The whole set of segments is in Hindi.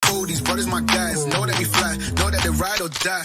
fool, these brothers my guys. Know that we fly, know that they ride or die.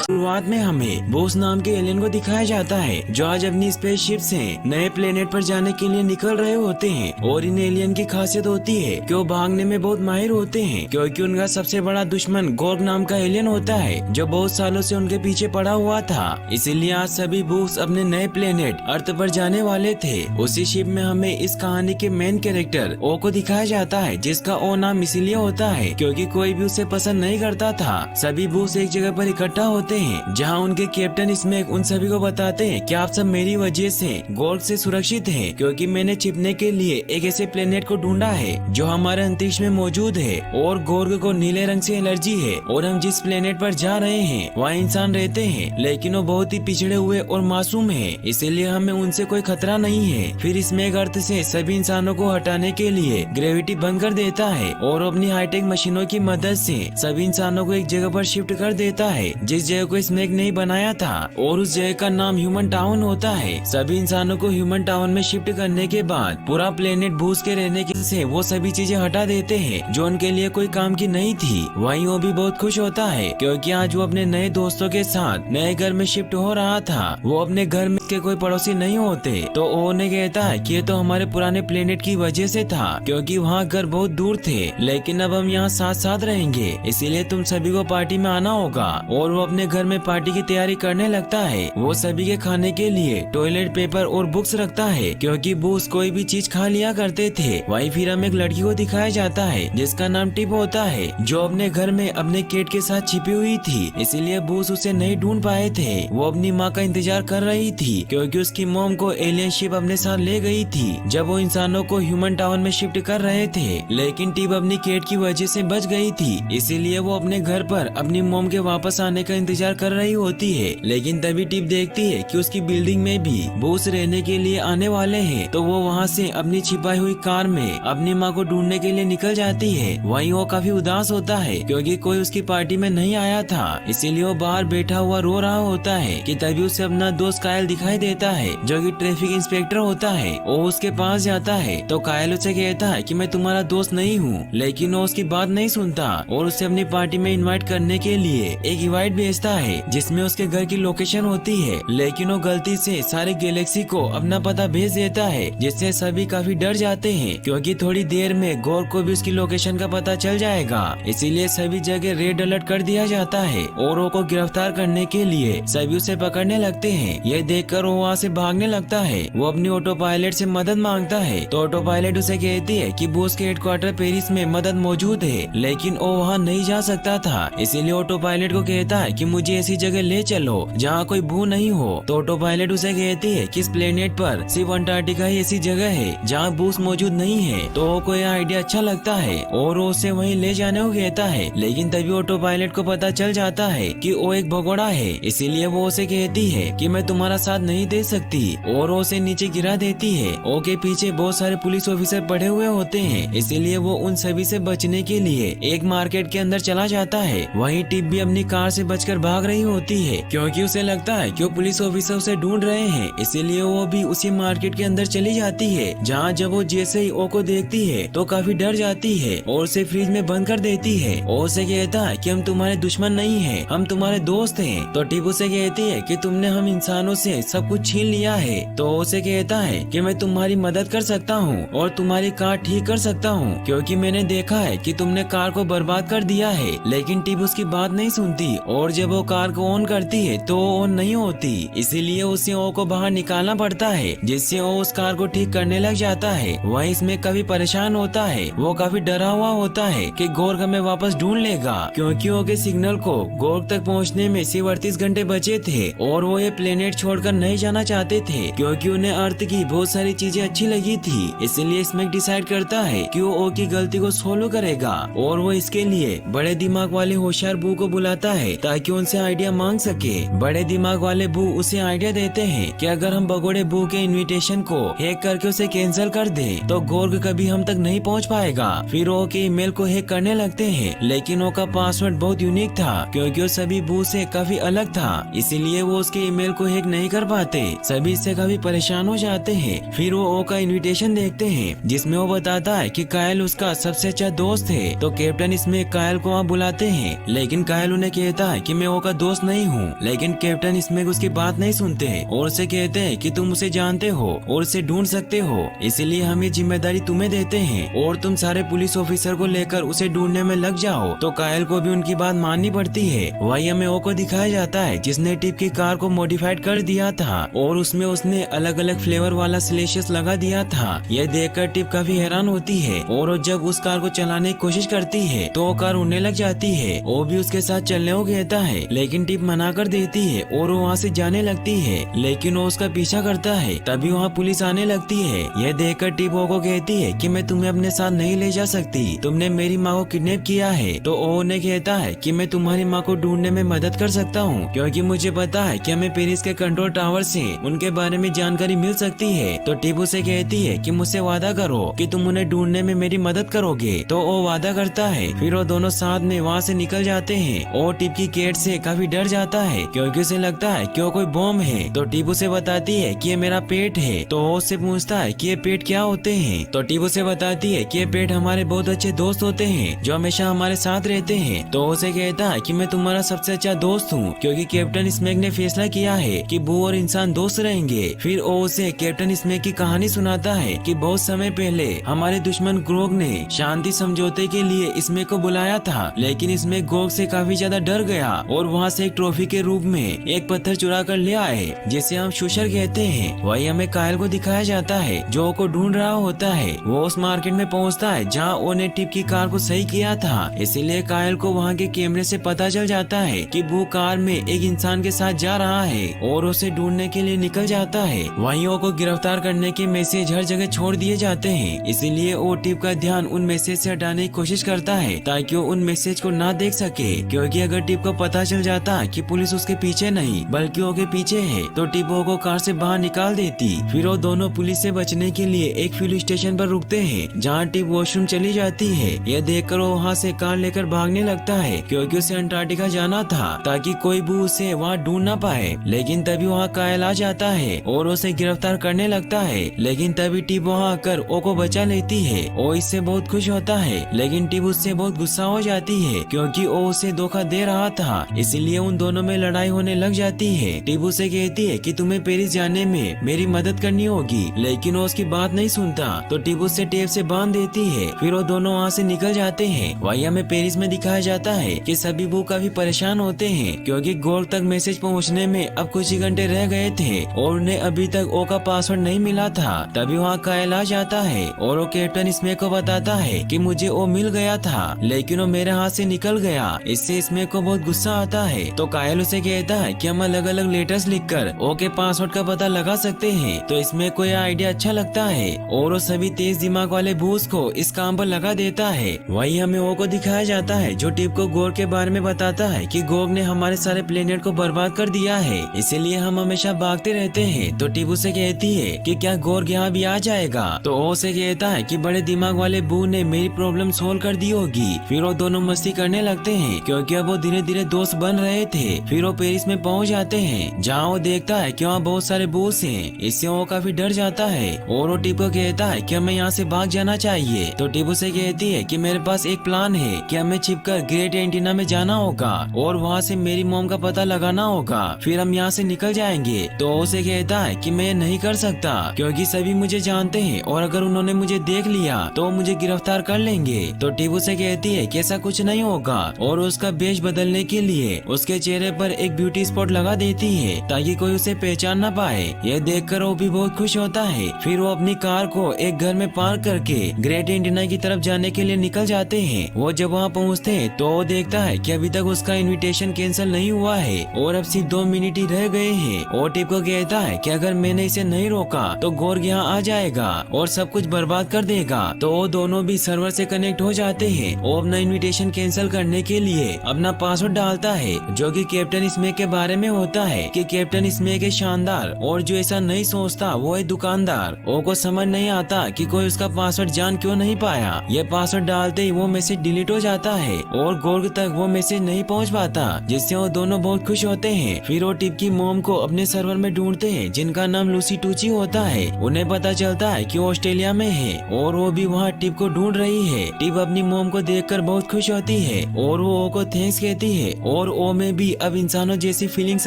शुरुआत में हमें बोस नाम के एलियन को दिखाया जाता है जो आज अपनी स्पेसशिप से नए प्लेनेट पर जाने के लिए निकल रहे होते हैं। और इन एलियन की खासियत होती है कि वो भागने में बहुत माहिर होते हैं, क्योंकि उनका सबसे बड़ा दुश्मन गोर्ग नाम का एलियन होता है जो बहुत सालों से उनके पीछे पड़ा हुआ था। इसीलिए आज सभी बोस अपने नए प्लेनेट अर्थ पर जाने वाले थे। उसी शिप में हमें इस कहानी के मेन कैरेक्टर ओ को दिखाया जाता है, जिसका ओ नाम इसीलिए होता है क्योंकि कोई भी उसे पसंद नहीं करता था। सभी बोस एक जगह पर इकट्ठा होते हैं जहां उनके कैप्टन स्मेक उन सभी को बताते हैं कि आप सब मेरी वजह से गोर्ग से सुरक्षित हैं, क्योंकि मैंने छिपने के लिए एक ऐसे प्लेनेट को ढूंढा है जो हमारे अंतरिक्ष में मौजूद है और गोर्ग को नीले रंग से एलर्जी है। और हम जिस प्लेनेट पर जा रहे हैं वहाँ इंसान रहते हैं, लेकिन वो बहुत ही पिछड़े हुए और मासूम है, इसीलिए हमें उनसे कोई खतरा नहीं है। फिर स्मेक अर्थ से सभी इंसानों को हटाने के लिए ग्रेविटी बंद कर देता है और अपनी हाईटेक मशीनों की मदद से सभी इंसानों को एक जगह पर शिफ्ट कर देता है जिस जगह को स्नेक ने बनाया था, और उस जगह का नाम ह्यूमन टाउन होता है। सभी इंसानों को ह्यूमन टाउन में शिफ्ट करने के बाद पूरा प्लेनेट भूस के रहने के से वो सभी चीजें हटा देते हैं जो उनके लिए कोई काम की नहीं थी। वहीं वो भी बहुत खुश होता है क्योंकि आज वो अपने नए दोस्तों के साथ नए घर में शिफ्ट हो रहा था। वो अपने घर में के कोई पड़ोसी नहीं होते, तो ओ ने कहता है कि ये तो हमारे पुराने प्लेनेट की वजह से था क्योंकि वहाँ घर बहुत दूर थे, लेकिन अब हम यहाँ साथ साथ रहेंगे, इसीलिए तुम सभी को पार्टी में आना होगा। और वो अपने घर में पार्टी की तैयारी करने लगता है। वो सभी के खाने के लिए टॉयलेट पेपर और बुक्स रखता है क्योंकि बूस कोई भी चीज खा लिया करते थे। वहीं फिर हमें एक लड़की को दिखाया जाता है जिसका नाम टिप होता है, जो अपने घर में अपने केट के साथ छिपी हुई थी, इसीलिए बूस उसे नहीं ढूंढ पाए थे। वो अपनी माँ का इंतजार कर रही थी क्योंकि उसकी मॉम को एलियन शिप अपने साथ ले गई थी जब वो इंसानों को ह्यूमन टाउन में शिफ्ट कर रहे थे, लेकिन टिप अपनी केट की वजह से बच गई थी, इसीलिए वो अपने घर पर अपनी मॉम के वापस आने का इंतजार कर रही होती है। लेकिन तभी टिप देखती है कि उसकी बिल्डिंग में भी बॉस रहने के लिए आने वाले हैं, तो वो वहाँ से अपनी छिपाई हुई कार में अपनी माँ को ढूंढने के लिए निकल जाती है। वहीं वो काफी उदास होता है क्योंकि कोई उसकी पार्टी में नहीं आया था, इसीलिए वो बाहर बैठा हुआ रो रहा होता है कि तभी उसे अपना दोस्त कायल दिखाई देता है जो कि ट्रैफिक इंस्पेक्टर होता है। वो उसके पास जाता है तो कायल उसे कहता है कि मैं तुम्हारा दोस्त नहीं हूँ, लेकिन वो उसकी बात नहीं सुनता और उसे अपनी पार्टी में इन्वाइट करने के लिए एक इनवाइट भेजता है जिसमें उसके घर की लोकेशन होती है, लेकिन वो गलती से सारे गैलेक्सी को अपना पता भेज देता है जिससे सभी काफी डर जाते हैं क्योंकि थोड़ी देर में गोर्ग को भी उसकी लोकेशन का पता चल जाएगा। इसीलिए सभी जगह रेड अलर्ट कर दिया जाता है और वो को गिरफ्तार करने के लिए सभी उसे पकड़ने लगते हैं। यह देखकर वो वहाँ से भागने लगता है। वो अपनी ऑटो पायलट से मदद मांगता है तो ऑटो पायलट उसे कहती है कि बॉस के हेडक्वार्टर पेरिस में मदद मौजूद है, लेकिन वो वहाँ नहीं जा सकता था, इसीलिए ऑटो पायलट को कहता है कि मुझे ऐसी जगह ले चलो जहाँ कोई भू नहीं हो। तो ऑटो पायलट उसे कहती है कि इस प्लेनेट पर सिर्फ अंटार्कटिका ही ऐसी जगह है जहाँ बूस मौजूद नहीं है। तो को यह आइडिया अच्छा लगता है और वो उसे वहीं ले जाने को कहता है, लेकिन तभी ऑटो पायलट को पता चल जाता है कि वो एक भगोड़ा है, इसीलिए वो उसे कहती है कि मैं तुम्हारा साथ नहीं दे सकती और वो उसे नीचे गिरा देती है। ओ के पीछे बहुत सारे पुलिस ऑफिसर पड़े हुए होते हैं, इसीलिए वो उन सभी से बचने के लिए एक मार्केट के अंदर चला जाता है। वहीं टिप भी अपनी कार से बचकर भाग रही होती है क्योंकि उसे लगता है कि वो पुलिस ऑफिसर उसे ढूंढ रहे हैं, इसीलिए वो भी उसी मार्केट के अंदर चली जाती है जहाँ जब वो जैसे ही ओ को देखती है तो काफी डर जाती है और उसे फ्रिज में बंद कर देती है और उसे कहता है कि हम तुम्हारे दुश्मन नहीं है, हम तुम्हारे दोस्त हैं। तो टिप उसे कहती है कि तुमने हम इंसानों से सब कुछ छीन लिया है, तो उसे कहता है कि मैं तुम्हारी मदद कर सकता हूँ और तुम्हारी कार ठीक कर सकता हूँ क्योंकि मैंने देखा है कि तुमने कार को बर्बाद कर दिया है। लेकिन टिप उसकी बात नहीं सुनती और जब वो कार को ऑन करती है तो वो ऑन नहीं होती, इसीलिए उसे ओ को बाहर निकालना पड़ता है जिससे वो उस कार को ठीक करने लग जाता है। वहीं इसमें काफी परेशान होता है, वो काफी डरा हुआ होता है कि गोर्ग हमें वापस ढूंढ लेगा क्योंकि वो के सिग्नल को गोर्ग तक पहुंचने में सिर्फ 38 घंटे बचे थे और वो ये प्लेनेट छोड़कर नहीं जाना चाहते थे क्योंकि उन्हें अर्थ की बहुत सारी चीजें अच्छी लगी थी। इसलिए स्मेक डिसाइड करता है कि वो ओ की गलती को सोल्व करेगा और वो इसके लिए बड़े दिमाग वाले होशियार बू को बुलाता है ताकि उन उनसे आइडिया मांग सके। बड़े दिमाग वाले बू उसे आइडिया देते हैं कि अगर हम भगोड़े बू के इनविटेशन को हैक करके उसे कैंसिल कर दे तो गोर्ग कभी हम तक नहीं पहुंच पाएगा। फिर वो के ईमेल को हैक करने लगते हैं, लेकिन वो का पासवर्ड बहुत यूनिक था क्योंकि वो सभी बू से काफी अलग था, इसीलिए वो उसके ईमेल को हैक नहीं कर पाते। सभी इससे काफी परेशान हो जाते हैं। फिर वो ओ का इनविटेशन देखते हैं जिसमें वो बताता है कि कायल उसका सबसे अच्छा दोस्त है। तो कैप्टन इसमें कायल को वहाँ बुलाते हैं, लेकिन कायल उन्हें कहता है कि मैं ओ का दोस्त नहीं हूँ। लेकिन कैप्टन इसमें उसकी बात नहीं सुनते और उसे कहते हैं कि तुम उसे जानते हो और उसे ढूंढ सकते हो, इसीलिए हम ये जिम्मेदारी तुम्हें देते हैं और तुम सारे पुलिस ऑफिसर को लेकर उसे ढूंढने में लग जाओ। तो कायल को भी उनकी बात माननी पड़ती है। वही हमें ओ को दिखाया जाता है जिसने टिप की कार को मॉडिफाइड कर दिया था और उसमें उसने अलग अलग फ्लेवर वाला स्लेशेस लगा दिया था। यह देखकर टिप काफी हैरान होती है और जब उस कार को चलाने की कोशिश करती है तो वो कार उड़ने लग जाती है। वो भी उसके साथ चलने को कहता है, लेकिन टिप मना कर देती है और वो वहाँ से जाने लगती है, लेकिन वो उसका पीछा करता है। तभी वहाँ पुलिस आने लगती है। यह देखकर टिप ओ को कहती है कि मैं तुम्हें अपने साथ नहीं ले जा सकती, तुमने मेरी माँ को किडनैप किया है। तो ओ ने कहता है कि मैं तुम्हारी माँ को ढूंढने में मदद कर सकता हूँ क्योंकि मुझे पता है कि हमें पेरिस के कंट्रोल टावर से उनके बारे में जानकारी मिल सकती है। तो टिप उसे कहती है कि मुझसे वादा करो कि तुम उन्हें ढूंढने में मेरी मदद करोगे। तो वो वादा करता है। फिर वो दोनों साथ में वहाँ से निकल जाते हैं और टिप की कैट से काफी डर जाता है क्योंकि उसे लगता है कि वो कोई बॉम्ब है। तो टिप उसे बताती है कि ये मेरा पेट है। तो वो उससे पूछता है कि ये पेट क्या होते हैं। तो टिप उसे बताती है कि ये पेट हमारे बहुत अच्छे दोस्त होते हैं जो हमेशा हमारे साथ रहते हैं। तो उसे कहता है कि मैं तुम्हारा सबसे अच्छा दोस्त हूँ क्योंकि कैप्टन स्मैक ने फैसला किया है कि बू और इंसान दोस्त रहेंगे। फिर वो उसे कैप्टन स्मैक की कहानी सुनाता है कि बहुत समय पहले हमारे दुश्मन ग्रोग ने शांति समझौते के लिए स्मैक को बुलाया था, लेकिन स्मैक ग्रोग से काफी ज्यादा डर गया और वहाँ से एक ट्रॉफी के रूप में एक पत्थर चुरा कर ले आए जिसे हम शुशर कहते हैं। वही हमें कायल को दिखाया जाता है जो को ढूंढ रहा होता है। वो उस मार्केट में पहुँचता है जहाँ ओ ने टिप की कार को सही किया था, इसीलिए कायल को वहाँ के कैमरे से पता चल जाता है कि वो कार में एक इंसान के साथ जा रहा है और उसे ढूंढने के लिए निकल जाता है। वहीं ओ को गिरफ्तार करने के मैसेज हर जगह छोड़ दिए जाते हैं, इसीलिए ओ टिप का ध्यान उन मैसेज से हटाने की कोशिश करता है ताकि वो उन मैसेज को ना देख सके, क्योंकि अगर टिप को पता चल जाता कि पुलिस उसके पीछे नहीं बल्कि ओ के पीछे है तो टिप ओ को कार से बाहर निकाल देती। फिर वो दोनों पुलिस से बचने के लिए एक फ्यूल स्टेशन पर रुकते हैं जहाँ टिप वॉशरूम चली जाती है। यह देखकर वो वहाँ से कार लेकर भागने लगता है क्योंकि उसे अंटार्कटिका जाना था ताकि कोई भी उसे वहाँ ढूंढ ना पाए। लेकिन तभी वहाँ कायल आ जाता है और उसे गिरफ्तार करने लगता है, लेकिन तभी टिप वहाँ आकर ओ को बचा लेती है। ओ इससे बहुत खुश होता है, लेकिन टिप उससे बहुत गुस्सा हो जाती है क्योंकि ओ उसे धोखा दे रहा था, इसीलिए उन दोनों में लड़ाई होने लग जाती है। टिप उसे कहती है कि तुम्हें पेरिस जाने में मेरी मदद करनी होगी, लेकिन वो उसकी बात नहीं सुनता। तो टिप उससे टेप से बांध देती है। फिर वो दोनों वहाँ से निकल जाते हैं। वही हमें पेरिस में दिखाया जाता है कि सभी वो काफी परेशान होते हैं क्योंकि गोल्ड तक मैसेज पहुँचने में अब कुछ ही घंटे रह गए थे और उन्हें अभी तक ओ का पासवर्ड नहीं मिला था। तभी वहाँ कायल आ जाता है और वो कैप्टन स्मैक को बताता है कि मुझे ओ मिल गया था, लेकिन वो मेरे हाथ से निकल गया। इससे स्मैक को बहुत गुस्सा आता है। तो कायल उसे कहता है कि हम अलग अलग लेटर्स लिखकर ओ के पासवर्ड का पता लगा सकते हैं। तो इसमें कोई आइडिया अच्छा लगता है और वो सभी तेज दिमाग वाले बूस को इस काम पर लगा देता है। वही हमें ओ को दिखाया जाता है जो टिप को गोग के बारे में बताता है कि गोग ने हमारे सारे प्लेनेट को बर्बाद कर दिया है, इसीलिए हम हमेशा भागते रहते हैं। तो टिप उसे कहती है कि क्या गोग यहाँ भी आ जाएगा। तो ओ उसे कहता है कि बड़े दिमाग वाले बू ने मेरी प्रॉब्लम सोल्व कर दी होगी। फिर वो दोनों मस्ती करने लगते हैं क्योंकि अब वो धीरे धीरे दोस्त बन रहे थे। फिर वो पेरिस में पहुंच जाते हैं जहाँ वो देखता है कि वहाँ बहुत सारे बूस हैं। इससे वो काफी डर जाता है और वो टिप को कहता है कि हमें यहाँ से भाग जाना चाहिए। तो टिप उसे कहती है कि मेरे पास एक प्लान है कि हमें छिपकर ग्रेट एंटीना में जाना होगा और वहाँ से मेरी मॉम का पता लगाना होगा, फिर हम यहाँ से निकल जाएंगे। तो उसे कहता है कि मैं नहीं कर सकता क्योंकि सभी मुझे जानते हैं और अगर उन्होंने मुझे देख लिया तो मुझे गिरफ्तार कर लेंगे। तो टिप उसे कहती है कि ऐसा कुछ नहीं होगा और उसका वेश बदलने के लिए उसके चेहरे पर एक ब्यूटी स्पॉट लगा देती है ताकि कोई उसे पहचान न पाए। यह देखकर वो भी बहुत खुश होता है। फिर वो अपनी कार को एक घर में पार्क करके ग्रेट एंटीना की तरफ जाने के लिए निकल जाते हैं। वो जब वहाँ पहुँचते हैं तो वो देखता है कि अभी तक उसका इनविटेशन कैंसिल नहीं हुआ है और अब सिर्फ 2 मिनट ही रह गए हैं। और टिप को कहता है कि अगर मैंने इसे नहीं रोका तो गोर्ग यहाँ आ जाएगा और सब कुछ बर्बाद कर देगा। तो वो दोनों भी सर्वर से कनेक्ट हो जाते हैं और अपना इनविटेशन कैंसिल करने के लिए अपना पासवर्ड डालता है जो कि कैप्टन स्मेक के बारे में होता है कि कैप्टन स्मेक है शानदार और जो ऐसा नहीं सोचता वो है दुकानदार। ओ को समझ नहीं आता कि कोई उसका पासवर्ड जान क्यों नहीं पाया। ये पासवर्ड डालते ही वो मैसेज डिलीट हो जाता है और गोर्ग तक वो मैसेज नहीं पहुंच पाता, जिससे वो दोनों बहुत खुश होते हैं। फिर वो टिप की मॉम को अपने सर्वर में ढूंढते हैं जिनका नाम लूसी टूची होता है। उन्हें पता चलता है कि वो ऑस्ट्रेलिया में है और वो भी वहाँ टिप को ढूंढ रही है। टिप अपनी मॉम को देखकर बहुत खुश होती है और वो ओ को थैंक्स कहती है और ओ में भी अब इंसानों जैसी फीलिंग्स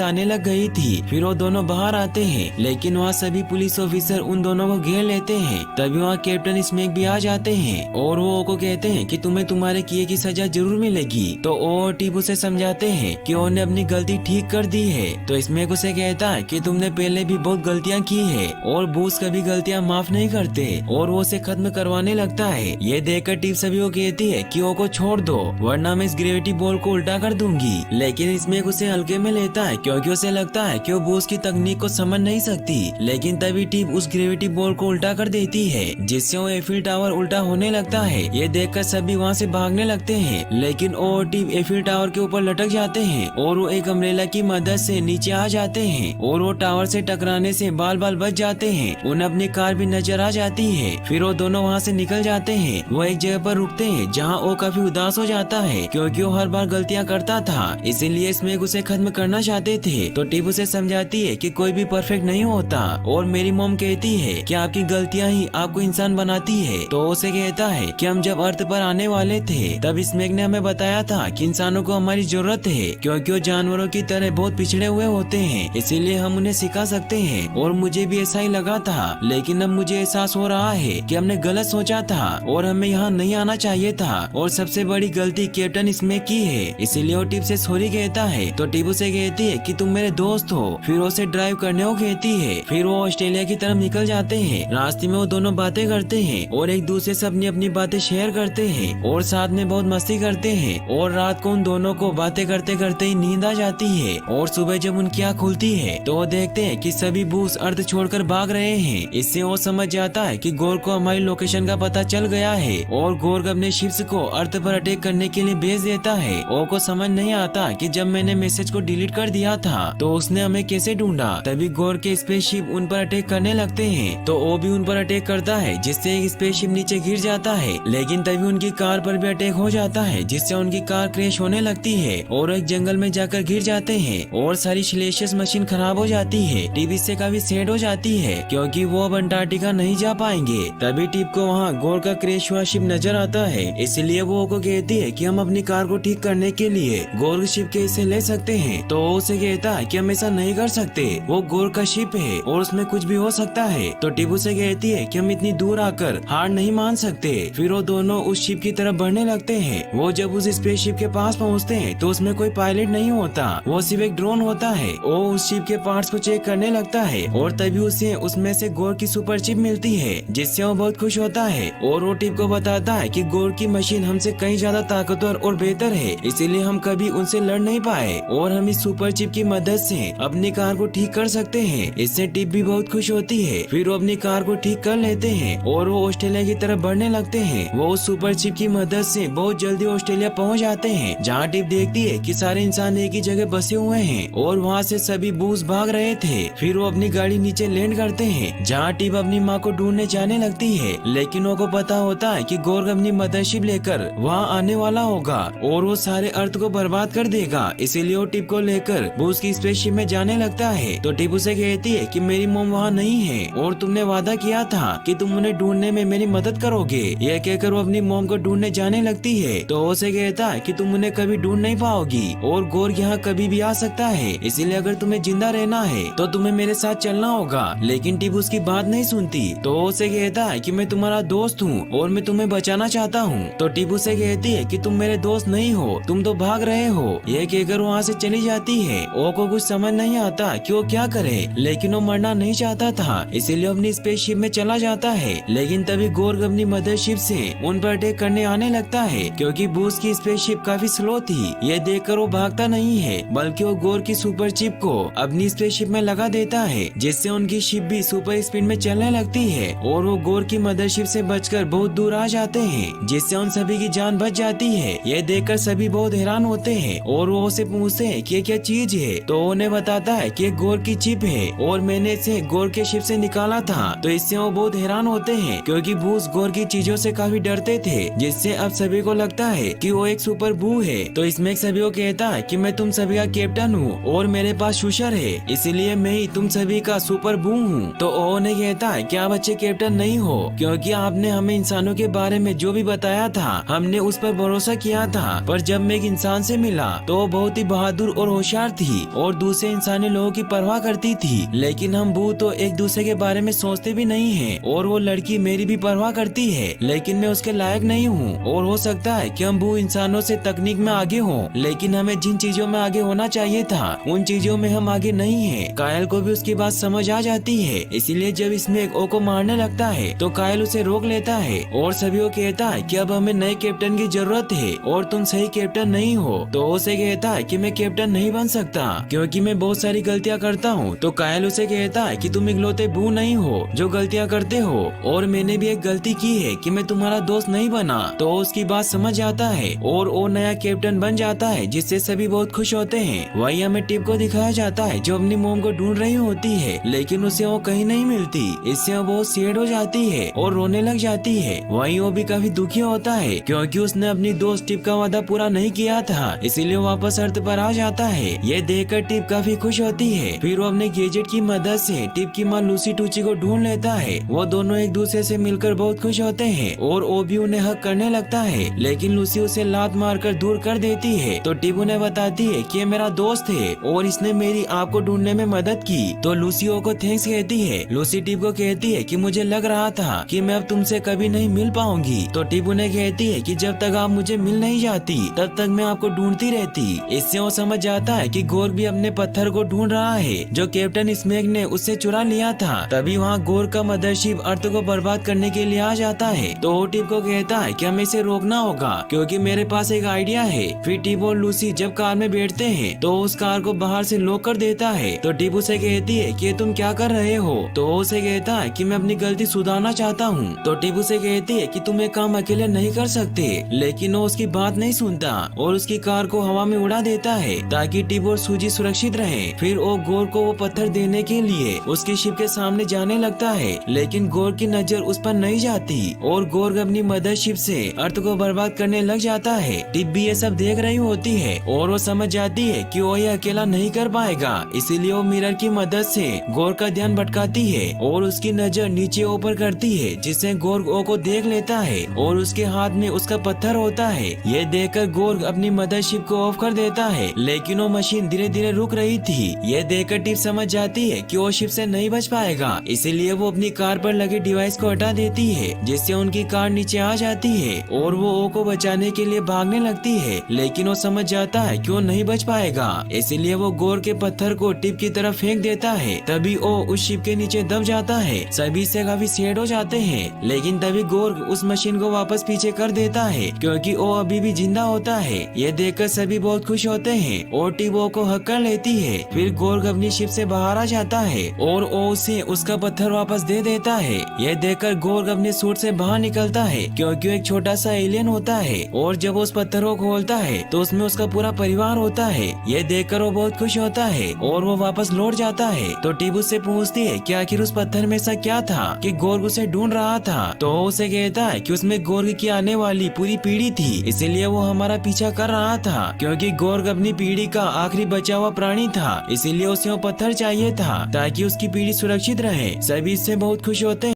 आने लग गई थी। फिर वो दोनों बाहर आते हैं लेकिन वहाँ सभी पुलिस ऑफिसर उन दोनों को घेर लेते हैं। तभी वहाँ कैप्टन स्मेक भी आ जाते हैं और वो ओ को कहते हैं कि तुम्हें तुम्हारे किए की सजा जरूर मिलेगी। तो ओ और टिप उसे समझाते हैं कि ओ ने अपनी गलती ठीक कर दी है। तो स्मेक उसे कहता है कि तुमने पहले भी बहुत गलतियाँ की है और बूस कभी गलतियाँ माफ नहीं करते और वो उसे खत्म करवाने लगता है। ये देखकर टिप सभी को कहती है कि ओ को छोड़ दो वरना मैं इस ग्रेविटी बॉल को उल्टा कर दूंगी। लेकिन स्मेक उसे हल्के में लेता है क्योंकि उसे लगता है कि वो बूस की तकनीक को समझ नहीं सकती। लेकिन तभी टिप उस ग्रेविटी बॉल को उल्टा कर देती है जिससे वो एफिल टावर उल्टा होने लगता है। ये देखकर सभी वहाँ से भागने लगते हैं लेकिन ओ और टिप एफिल टावर के ऊपर लटक जाते हैं और वो एक अम्ब्रेला की मदद से नीचे आ जाते हैं और वो टावर से टकराने से बाल बाल बच जाते हैं। उन्हें अपनी कार भी नजर आ जाती है। फिर वो दोनों वहाँ से निकल जाते हैं। वो एक जगह पर रुकते हैं जहाँ वो काफी उदास हो जाता है क्योंकि वो हर बार गलतियाँ करता था, इसीलिए स्मेक उसे खत्म करना चाहते थे। तो टिप उसे समझाती है कि कोई भी परफेक्ट नहीं होता और मेरी मॉम कहती है कि आपकी गलतियाँ ही आपको इंसान बनाती है। तो उसे कहता है कि हम जब अर्थ पर आने वाले थे तब स्मेक ने हमें बताया था कि इंसानों को हमारी जरूरत है क्योंकि वो जानवरों की तरह बहुत पिछड़े हुए होते हैं, इसीलिए हम उन्हें सिखा सकते हैं। और मुझे भी ऐसा ही लगा था लेकिन अब मुझे एहसास हो रहा है कि हमने गलत सोचा था और हमें यहाँ नहीं आना चाहिए था और सबसे बड़ी गलती कैप्टन स्मेक की है, इसीलिए वो टिप से सॉरी कहता है। तो टिप उसे कहती है कि तुम मेरे दोस्त हो। फिर उसे ड्राइव करने को कहती है। फिर वो ऑस्ट्रेलिया की तरफ निकल जाते हैं। रास्ते में वो दोनों बातें करते हैं और एक दूसरे से अपनी अपनी बातें शेयर करते हैं और साथ में बहुत मस्ती करते हैं। और रात को उन दोनों को बातें करते करते ही नींद आ जाती है और सुबह जब उनकी आँख खुलती है तो वो देखते हैं कि सभी बूस अर्थ छोड़कर भाग रहे हैं। इससे वो समझ जाता है कि गोर्ग को हमारी लोकेशन का पता चल गया है और गोर्ग अपने शिप्स को अर्थ पर अटैक करने के लिए भेज देता है। ओ को समझ नहीं आता कि जब मैंने मैसेज को डिलीट कर दिया था तो उसने हमें कैसे ढूंढा। तभी गोर्ग के स्पेसशिप उन पर अटैक करने लगते हैं तो ओ भी उन पर अटैक करता है जिससे एक स्पेसशिप नीचे गिर जाता है। लेकिन तभी उनकी कार पर भी अटैक हो जाता है जिससे उनकी कार क्रैश होने लगती है और एक जंगल में जाकर गिर जाते हैं और सारी सिलेशियस मशीन खराब हो जाती है। टिप इससे काफी सैड हो जाती है क्योंकि वो अब अंटार्कटिका नहीं जा पाएंगे। तभी टिप को वहाँ गोर्ग का क्रैश हुआ शिप नजर आता है, इसलिए वो को कहती है कि हम अपनी कार को ठीक करने के लिए गोर्ग शिप के हिस्से ले सकते हैं। तो वो उसे कहता है कि हम ऐसा नहीं कर सकते, वो गोर्ग का शिप है और उसमें कुछ भी हो सकता है। तो टिप उसे कहती है कि हम इतनी दूर आकर हार नहीं मान सकते। फिर वो दोनों उस शिप की तरफ बढ़ने लगते हैं। वो जब उस स्पेसशिप के पास पहुँचते हैं तो उसमें कोई पायलट नहीं होता, वो सिर्फ एक ड्रोन होता है। वो उस शिप के पार्ट्स को चेक करने लगता है और तभी उसे उसमें से गोर्ग की सुपर चिप मिलती है जिससे वो बहुत खुश होता है और वो टिप को बताता है कि गोर्ग की मशीन हमसे कहीं ज्यादा ताकतवर और बेहतर है, इसीलिए हम कभी उनसे लड़ नहीं पाए और हम इस सुपर चिप की मदद से अपनी कार को ठीक कर सकते हैं। इससे टिप भी बहुत खुश होती है। फिर वो अपनी कार को ठीक कर लेते हैं और वो ऑस्ट्रेलिया की तरफ बढ़ने लगते हैं। वो उस सुपर चिप की मदद से बहुत जल्दी ऑस्ट्रेलिया पहुंच जाते हैं जहां टिप देखती है कि सारे इंसान एक ही जगह बसे हुए हैं और वहां से सभी बूस भाग रहे थे। फिर वो अपनी गाड़ी नीचे लैंड करते हैं जहां टिप अपनी माँ को ढूंढने जाने लगती है, लेकिन वो को पता होता है कि गोर्ग अपनी मदरशिप लेकर वहाँ आने वाला होगा और वो सारे अर्थ को बर्बाद कर देगा, इसीलिए वो टिप को लेकर बूस की स्पेसशिप में जाने लगता है। तो टिप उसे कहती है कि मेरी मॉम वहाँ नहीं है और तुमने वादा किया था कि तुम उन्हें ढूंढने में मेरी मदद करोगे। यह कहकर वो अपनी मॉम को ढूंढने जाने लगती है तो वो उसे कहता है कि तुम उन्हें कभी ढूंढ नहीं पाओगी और गोर्ग यहाँ कभी भी आ सकता है, इसीलिए अगर तुम्हें जिंदा रहना है तो तुम्हें मेरे साथ चलना होगा। लेकिन टिप उसकी बात नहीं सुनती तो वो उसे कहता है कि मैं तुम्हारा दोस्त हूँ और मैं तुम्हें बचाना चाहता हूँ। तो टिप उसे कहती है कि तुम मेरे दोस्त नहीं हो, तुम तो भाग रहे हो। यह कहकर वहाँ से चली जाती है। ओ को कुछ समझ नहीं आता कि वो क्या करे, लेकिन वो मरना नहीं चाहता था, इसीलिए अपनी स्पेसशिप में चला जाता है। लेकिन तभी गोर्ग अपनी मदरशिप से उन पर अटैक करने आने लगता है क्योंकि बूस की स्पेसशिप काफी स्लो थी। यह देखकर वो भागता नहीं है बल्कि वो गोर्ग की सुपर चिप को अपनी स्पेसशिप में लगा देता है जिससे उनकी शिप भी सुपर स्पीड में चलने लगती है और वो गोर्ग की मदरशिप से बचकर बहुत दूर आ जाते हैं जिससे उन सभी की जान बच जाती है। यह देखकर सभी बहुत हैरान होते हैं हैं और वो उसे पूछते हैं कि ये क्या चीज है। तो वो उन्हें बताता है कि गोर की चिप है और मैंने इसे गोर के शिप से निकाला था। तो इससे वो बहुत हैरान होते हैं क्योंकि बूस गोर की चीजों से काफी डरते थे, जिससे अब सभी को लगता है कि वो एक सुपर बू है। तो इसमें सभी को कहता है कि मैं तुम सभी का कैप्टन हूँ और मेरे पास शुशर है, इसीलिए मैं ही तुम सभी का सुपर बू हूँ। तो ओ ने कहता है कि आप अच्छे कैप्टन नहीं हो क्योंकि आपने हमें इंसानों के बारे में जो भी बताया था हमने उस पर भरोसा किया था, पर जब मैं एक इंसान से मिला तो वो बहुत ही बहादुर और होशियार थी और दूसरे इंसानी लोगों की परवाह करती थी, लेकिन हम बू तो एक दूसरे के बारे में सोचते भी नहीं है और वो लड़की मेरी भी परवाह करती है, लेकिन मैं उसके लायक नहीं हूँ। और हो सकता है कि हम बू इंसानों से तकनीक में आगे हों, लेकिन हमें जिन चीजों में आगे होना चाहिए था उन चीजों में हम आगे नहीं है। कायल को भी उसकी बात समझ आ जाती है, इसीलिए जब इसमें एक ओ को मारने लगता है तो कायल उसे रोक लेता है और सभी को कहता है कि अब हमें नए कैप्टन की जरूरत है और तुम सही कैप्टन नहीं हो। तो उसे कहता है कि मैं कैप्टन नहीं बन सकता क्योंकि मैं बहुत सारी गलतियाँ करता हूँ। तो कायल उसे कहता है कि तुम इकलौते बू नहीं हो जो गलतियाँ करते हो और मैंने भी एक गलती की है कि मैं तुम्हारा दोस्त नहीं बना। तो उसकी बात समझ आता है और वो नया कैप्टन बन जाता है, जिससे सभी बहुत खुश होते हैं। वही हमें टिप को दिखाया जाता है जो अपनी मोम को ढूंढ रही होती है, लेकिन उसे वो कहीं नहीं मिलती। इससे वो बहुत सैड हो जाती है और रोने लग जाती है। वहीं वो भी काफी दुखी होता है क्योंकि उसने अपनी दोस्त टिप का वादा पूरा नहीं किया था, इसीलिए वो वापस अर्थ पर आ जाता है। ये देखकर टिप काफी खुश होती है। फिर वो अपने गैजेट की मदद से टिप की माँ लूसी टूची को ढूंढ लेता है। वो दोनों एक दूसरे से मिलकर बहुत खुश होते हैं और वो भी उन्हें हक करने लगता है, लेकिन लूसी उसे लात मारकर दूर कर देती है। तो टिप उन्हें बताती है कि ये मेरा दोस्त है और इसने मेरी आपको ढूंढने में मदद की। तो लूसी ओ को थैंक्स कहती है। लूसी टिप को कहती है कि मुझे लग रहा था कि मैं अब तुमसे कभी नहीं मिल पाऊंगी। तो टिप उन्हें कहती है कि जब तक आप मुझे मिल नहीं जाती तब तक मैं आपको ढूंढती रहती। इससे वो समझ जाता है कि गोर भी अपने पत्थर को ढूंढ रहा है जो कैप्टन स्मेक ने उससे चुरा लिया था। तभी वहाँ गोर का मदरशिप अर्थ को बर्बाद करने के लिए आ जाता है। तो वो टिप को कहता है कि हमें इसे रोकना होगा क्योंकि मेरे पास एक आइडिया है। फिर टिप और लूसी जब कार में बैठते हैं तो उस कार को बाहर से लॉक कर देता है। तो टिप उसे कहती है कि तुम क्या कर रहे हो। तो वो उसे कहता है कि मैं अपनी गलती सुधारना चाहता हूँ। तो टिप उसे कहती है कि तुम एक काम अकेले नहीं कर सकते, लेकिन वो उसकी बात नहीं सुनता और उसकी कार को हवा में उड़ा देता है ताकि टिप और सूजी सुरक्षित रहे। फिर वो गोर को वो पत्थर देने के लिए उसकी शिप के सामने जाने लगता है, लेकिन गोर की नजर उस पर नहीं जाती और गोर अपनी मदरशिप से अर्थ को बर्बाद करने लग जाता है। टिप भी ये सब देख रही होती है और वो समझ जाती है कि वो ये अकेला नहीं कर पाएगा, इसीलिए वो मिरर की मदद से गोर का ध्यान भटकाती है और उसकी नजर नीचे ऊपर करती है, जिससे गोर ओ को देख लेता है और उसके हाथ में उसका पत्थर होता है। ये देखकर गोर अपनी मदरशिप को ऑफ कर देता है, लेकिन वो मशीन धीरे धीरे रुक रही थी। ये देखकर टिप समझ जाती है कि वो शिप से नहीं बच पाएगा, इसीलिए वो अपनी कार पर लगे डिवाइस को हटा देती है, जिससे उनकी कार नीचे आ जाती है और वो ओ को बचाने के लिए भागने लगती है, लेकिन वो समझ जाता है कि वो नहीं बच पाएगा, इसीलिए वो गोर के पत्थर को टिप की तरफ फेंक देता है। तभी ओ उस शिप के नीचे दब जाता है। सभी से काफी सैड हो जाते हैं, लेकिन तभी गोर उस मशीन को वापस पीछे कर देता है क्योंकि ओ अभी भी जिंदा होता है। ये देखकर सभी बहुत खुश होते हैं और टिप ओ को हक कर लेती है। फिर गोर अपनी शिप से बाहर आ जाता है और ओ उसे उसका पत्थर वापस दे देता है। ये देखकर गोर अपने सूट से बाहर निकलता है क्योंकि वो एक छोटा सा एलियन होता है और जब उस पत्थर को खोलता है तो उसमें उसका पूरा परिवार होता है। ये देखकर वो बहुत खुश होता है और वो वापस लौट जाता है। तो टिप उससे पूछती है कि आखिर उस पत्थर में ऐसा क्या था कि गोर उसे ढूंढ रहा था। तो वो उसे कहता है कि उसमें गोर की आने वाली पूरी पीढ़ी थी, इसलिए वो हमारा पीछा कर रहा था क्योंकि गोर अपनी पीढ़ी का आखिरी बचा हुआ प्राणी था, इसीलिए उसे वो पत्थर चाहिए था ताकि उसकी पीढ़ी सुरक्षित रहे। सभी इससे बहुत खुश होते हैं।